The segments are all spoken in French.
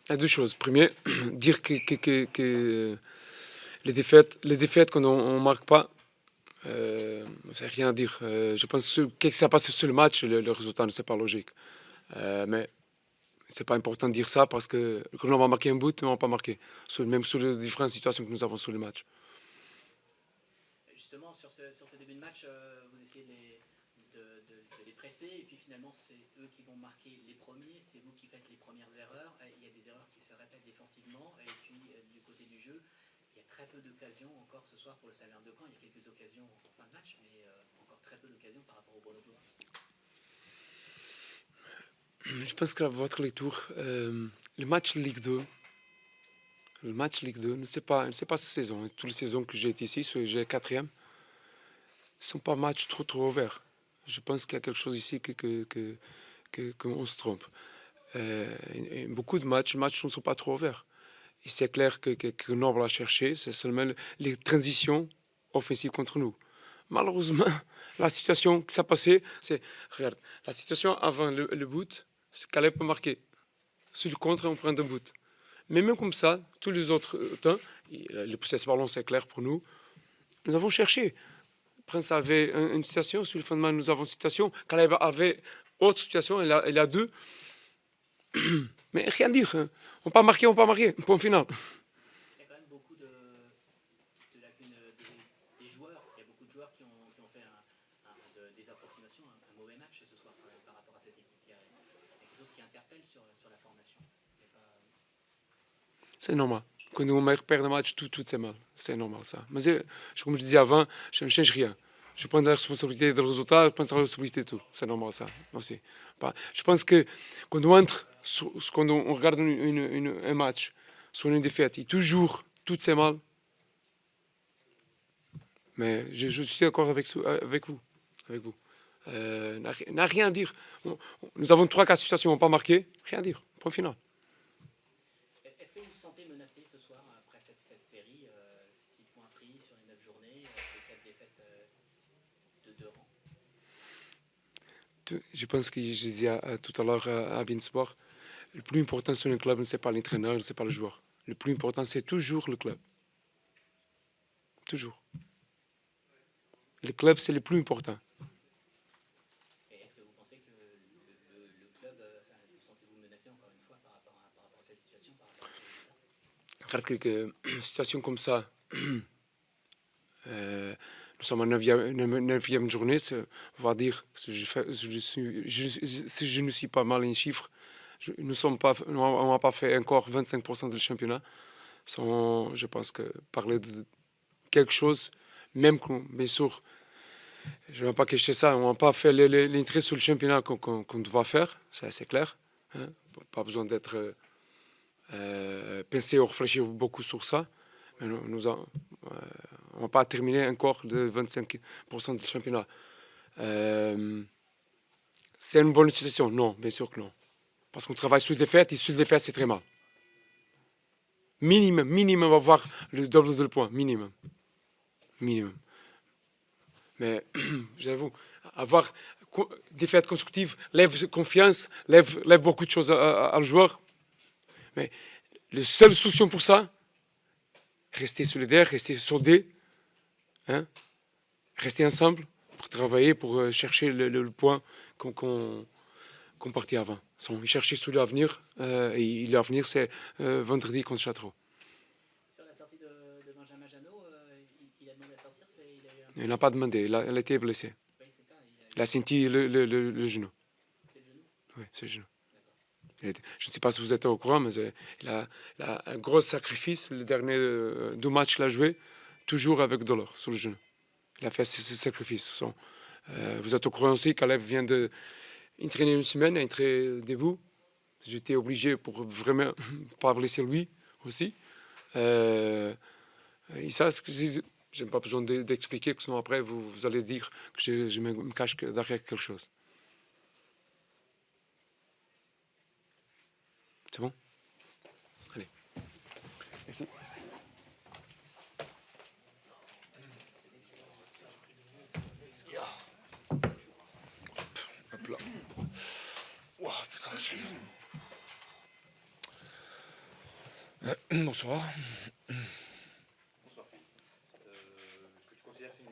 Il y a deux choses. Premier, dire que les défaites quand on ne marque pas, c'est rien à dire. Je pense que ça passe sur le match, le résultat ne c'est pas logique. Mais c'est pas important de dire ça parce que quand on va marquer un but, on va pas marquer. Même sur les différentes situations que nous avons sur le match. Justement, sur ce début de match, vous essayez de les presser et puis finalement c'est eux qui vont marquer les premiers, c'est vous qui faites les premières erreurs. Il y a des erreurs qui se répètent défensivement et puis du côté du jeu, il y a très peu d'occasions encore ce soir pour le Salern de Caen. Il y a quelques occasions en fin de match, mais encore très peu d'occasions par rapport au Grenoblois. Je pense que votre lecture, le match Ligue 2, le match Ligue 2, c'est pas cette saison. Toutes les saisons que j'ai été ici, j'ai quatrième, ce ne sont pas matchs trop ouverts. Je pense qu'il y a quelque chose ici qu'on se trompe. Et beaucoup de matchs, les matchs ne sont pas trop ouverts. Et c'est clair que Noble a cherché, c'est seulement les transitions offensives contre nous. Malheureusement, la situation qui s'est passée, c'est, regarde, la situation avant le but, c'est Caleb peut marquer. Sur le contre, on prend un but. Mais même comme ça, tous les autres temps, le possession ballon, c'est clair pour nous, nous avons cherché. Prince avait une situation, sur le fondement, nous avons une situation. Caleb avait autre situation, il a deux. Mais rien à dire. Hein. On pas marqué, point final. Il y a quand même beaucoup de lacunes des joueurs. Il y a beaucoup de joueurs qui ont fait des approximations, un mauvais match ce soir par rapport à cette équipe. Il y a quelque chose qui interpelle sur la formation. C'est normal. Quand on perd un match, tout c'est mal. C'est normal ça. Mais comme je disais avant, je ne change rien. Je prends la responsabilité du résultat, je prends la responsabilité de tout. C'est normal ça. Aussi. Je pense que quand on entre, quand on regarde un match, sur une défaite, et toujours tout c'est mal. Mais je suis d'accord avec vous. Avec vous. N'a rien à dire. Nous avons 3-4 situations, on n'a pas marqué. Rien à dire. Point final. Est-ce que vous vous sentez menacé ce soir après cette série 6 points pris sur les 9 journées, ces 4 défaites de 2 rangs? Je pense que je disais tout à l'heure à Beansport, le plus important sur un club, ce n'est pas l'entraîneur, ce n'est pas le joueur. Le plus important, c'est toujours le club. Toujours. Le club, c'est le plus important. Et est-ce que vous pensez que le club, vous sentez-vous menacé encore une fois par rapport à cette situation, par rapport à ce résultat? Regarde une situation comme ça, nous sommes en 9e journée, on va dire, si je ne suis pas mal en chiffres, on n'a pas fait encore 25% du championnat. Je pense que parler de quelque chose, même bien sûr, je ne vais pas cacher ça, on n'a pas fait l'entrée sur le championnat qu'on doit faire, c'est assez clair. Hein? Pas besoin d'être pensé ou réfléchir beaucoup sur ça. Mais on n'a pas terminé encore de 25% du championnat. C'est une bonne situation? Non, bien sûr que non. Parce qu'on travaille sur des fêtes et sur des fêtes, c'est très mal. Minimum, avoir le double de points. Minimum. Mais j'avoue, avoir des fêtes consécutives lève confiance, lève beaucoup de choses à le joueur. Mais la seule solution pour ça, rester solidaire, rester soudé, hein, rester ensemble pour travailler, pour chercher le point qu'on partit avant. Il cherchait sur l'avenir, et l'avenir, c'est vendredi contre Châteauroux. Sur la sortie de Benjamin Janot, il a demandé à sortir, Il n'a pas demandé, il a été blessé. Oui, c'est ça. Il a senti le genou. C'est le genou? Oui, c'est le genou. Je ne sais pas si vous êtes au courant, mais il a un gros sacrifice. Le dernier 2 matchs qu'il a joué, toujours avec douleur sur le genou. Il a fait ce sacrifice. Vous êtes au courant aussi, Caleb vient d'entraîner une semaine, entrer debout. J'étais obligé pour vraiment pas blesser lui aussi. Et ça, je n'ai pas besoin d'expliquer, sinon après vous allez dire que je me cache derrière quelque chose. C'est bon? Allez. Merci. Hop là. Wow, putain, Bonsoir. Bonsoir. Est-ce que tu considères que c'est une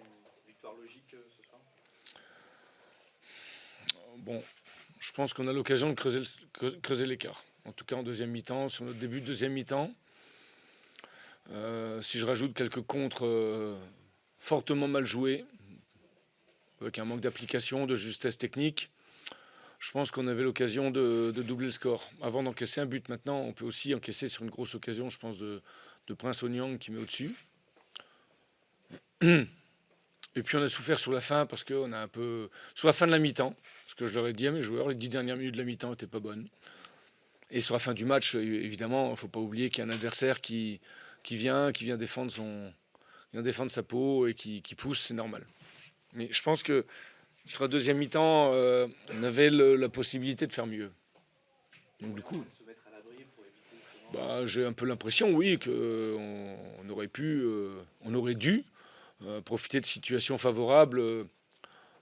victoire logique ce soir? Bon, je pense qu'on a l'occasion de creuser l'écart. En tout cas en deuxième mi-temps, sur notre début de deuxième mi-temps. Si je rajoute quelques contres fortement mal joués, avec un manque d'application, de justesse technique, je pense qu'on avait l'occasion de doubler le score. Avant d'encaisser un but, maintenant, on peut aussi encaisser sur une grosse occasion, je pense, de Prince Onyang qui met au-dessus. Et puis on a souffert sur la fin parce qu'on a un peu... Sur la fin de la mi-temps, ce que je leur ai dit à mes joueurs, les 10 dernières minutes de la mi-temps n'étaient pas bonnes. Et sur la fin du match, évidemment, il ne faut pas oublier qu'il y a un adversaire qui vient défendre sa peau et qui pousse, c'est normal. Mais je pense que sur la deuxième mi-temps, on avait la possibilité de faire mieux. Donc du coup, j'ai un peu l'impression, oui, qu'on aurait pu, on aurait dû profiter de situations favorables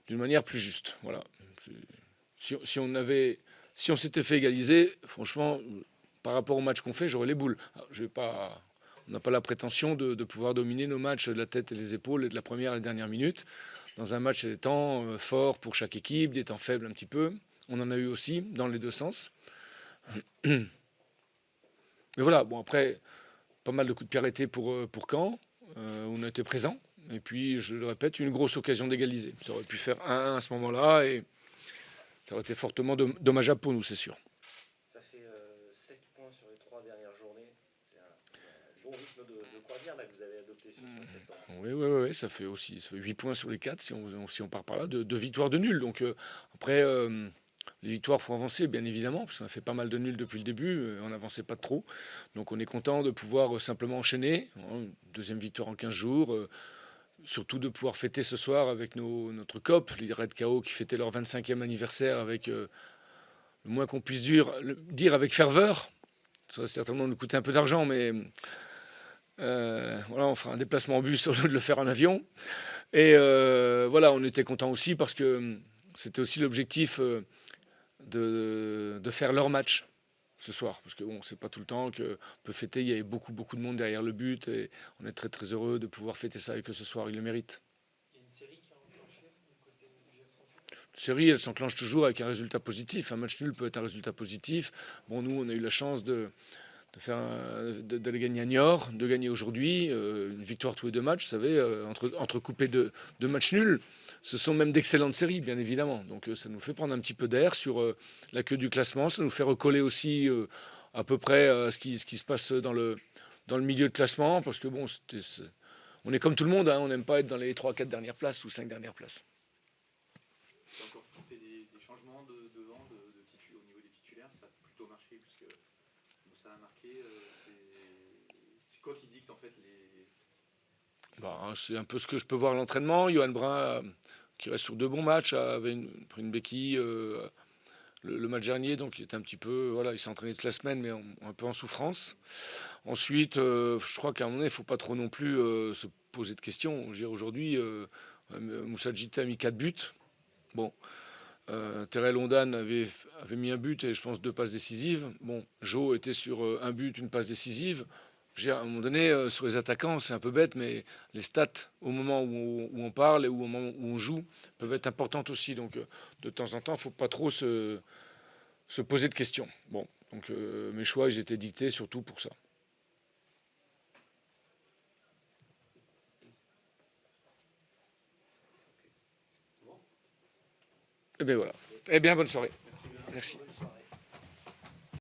d'une manière plus juste. Voilà. Si on s'était fait égaliser, franchement, par rapport au match qu'on fait, j'aurais les boules. On n'a pas la prétention de pouvoir dominer nos matchs de la tête et les épaules de la première à la dernière minute. Dans un match, il y a des temps forts pour chaque équipe, des temps faibles un petit peu. On en a eu aussi dans les deux sens. Mais voilà, bon après, pas mal de coups de pied arrêtés pour Caen. On a été présents. Et puis, je le répète, une grosse occasion d'égaliser. Ça aurait pu faire 1-1 à ce moment-là et ça aurait été fortement dommageable pour nous, c'est sûr. Ça fait 7 points sur les 3 dernières journées. C'est un bon rythme de croisière là, que vous avez adopté sur septembre. Oui, ça fait 8 points sur les 4 si on part par là, de victoires de nuls. Donc après, les victoires, il faut avancer, bien évidemment, parce qu'on a fait pas mal de nuls depuis le début, on n'avançait pas trop. Donc on est content de pouvoir simplement enchaîner. Deuxième victoire en 15 jours. Surtout de pouvoir fêter ce soir avec notre COP, les Red KO, qui fêtaient leur 25e anniversaire avec le moins qu'on puisse dire avec ferveur. Ça va certainement nous coûter un peu d'argent, mais voilà, on fera un déplacement en bus au lieu de le faire en avion. Et voilà, on était content aussi parce que c'était aussi l'objectif de faire leur match ce soir, parce que bon, c'est pas tout le temps qu'on peut fêter. Il y avait beaucoup de monde derrière le but et on est très heureux de pouvoir fêter ça et que ce soir ils le méritent. Il y a une série qui a enclenché du côté du GF38. Une série, elle s'enclenche toujours avec un résultat positif. Un match nul peut être un résultat positif. Bon, nous, on a eu la chance d'aller gagner à Niort, de gagner aujourd'hui, une victoire tous les 2 matchs. Vous savez, entrecoupé de matchs nuls, ce sont même d'excellentes séries, bien évidemment. Donc ça nous fait prendre un petit peu d'air sur la queue du classement. Ça nous fait recoller aussi à peu près ce qui se passe dans le milieu de classement, parce que bon, on est comme tout le monde, hein, on n'aime pas être dans les 3-4 dernières places ou 5 dernières places. Tu as encore fait des changements devant au niveau des titulaires, ça a plutôt marché puisque ça a marqué. C'est quoi qui dicte en fait c'est un peu ce que je peux voir à l'entraînement. Johan Brun, qui reste sur 2 bons matchs, avait pris une béquille le match dernier, donc il était un petit peu, voilà, il s'est entraîné toute la semaine, mais un peu en souffrance. Ensuite, je crois qu'à un moment donné, il ne faut pas trop non plus se poser de questions. Je veux dire, aujourd'hui, Moussa Djité a mis 4 buts. Bon, Terrell Ondan avait mis un but et je pense 2 passes décisives. Bon, Joe était sur un but, une passe décisive. À un moment donné, sur les attaquants, c'est un peu bête, mais les stats au moment où on parle et au moment où on joue peuvent être importantes aussi. Donc, de temps en temps, il ne faut pas trop se poser de questions. Bon, donc mes choix, ils étaient dictés surtout pour ça. Et bien voilà. Eh bien, bonne soirée. Merci.